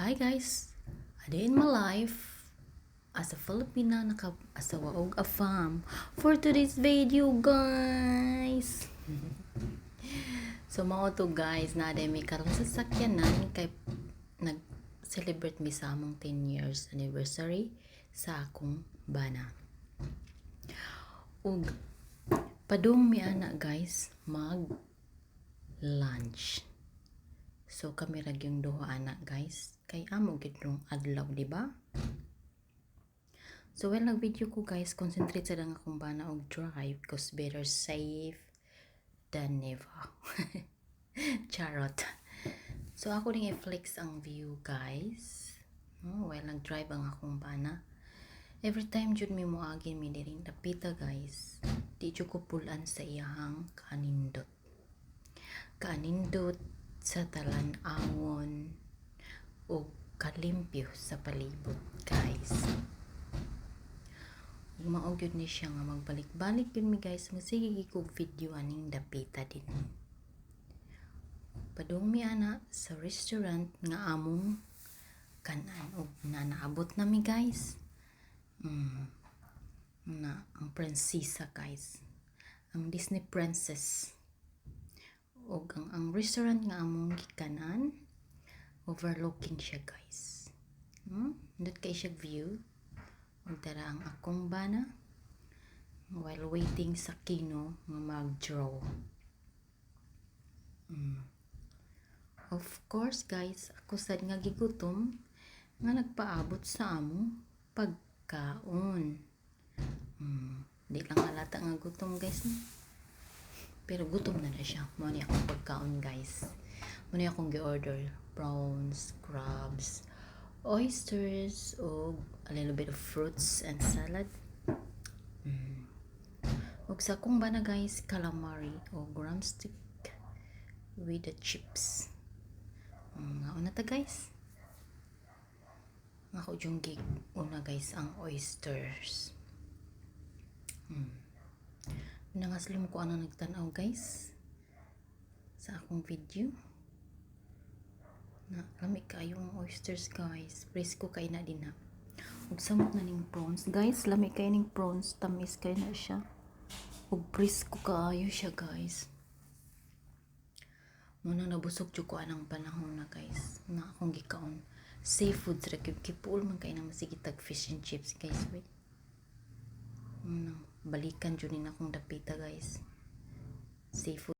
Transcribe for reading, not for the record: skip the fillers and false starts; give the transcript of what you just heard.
Hi guys, a day in my life as a Filipina naka-asawa og afam for today's video guys. So mao to guys, na day mi karon sa sakyanan kay nag-celebrate mi sa among 10 years anniversary sa akong bana. Ug padung mi ana guys mag lunch. So kami ra gyung duha anak guys. Kay amo gid rong adlaw, di ba? So when nag-video ko guys, concentrate sa dang akong bana og drive cause better safe than never. Charot. So ako ning i-flex ang view guys. While nag-drive ang akong bana. Every time jud mi moagi mi diri dapita guys. Di jud ko pulan sa iyahang kanindot. Kanindot sa talan-awon o kalimpyo sa palibot guys. Mao gyud ni siya nga magbalik-balik yun mi guys, sige ko video aning dapita din. Padung mi ana sa restaurant nga among kanan og naabot na mi guys. Na ang prinsesa guys, ang Disney princess. Og ang restaurant nga among gikanan overlooking siya guys. Ndot kay siya view. Ug tara ang akong bana while waiting sa kino nga mag-draw. Of course guys, ako sad nga gigutom nga nagpaabot sa among pagkaon. Di lang halata nga gutom guys. Pero gutom na siya. Mao ni akong pagkaon guys. Mao ni akong gi-order prawns, crabs, oysters, o a little bit of fruits and salad. Og sa akong bana guys, calamari o drumstick with the chips. Nga una ta guys. Nga ko yung gig una guys ang oysters. Nangaslim ko ano nagtanaw guys sa akong video. Na lami kayo ang oysters guys. Presko kay na din ha. Ug samot na ning prawns guys, lami kay ning prawns, tamis kay na siya. Ug presko kaayo siya guys. Muna nabusog jud ko anang panahon na guys. Na akong gikaon. Seafood ra gyud kipul man kay na masigitag fish and chips guys. Wait. Balikan jud ni akong dapita guys. Seafood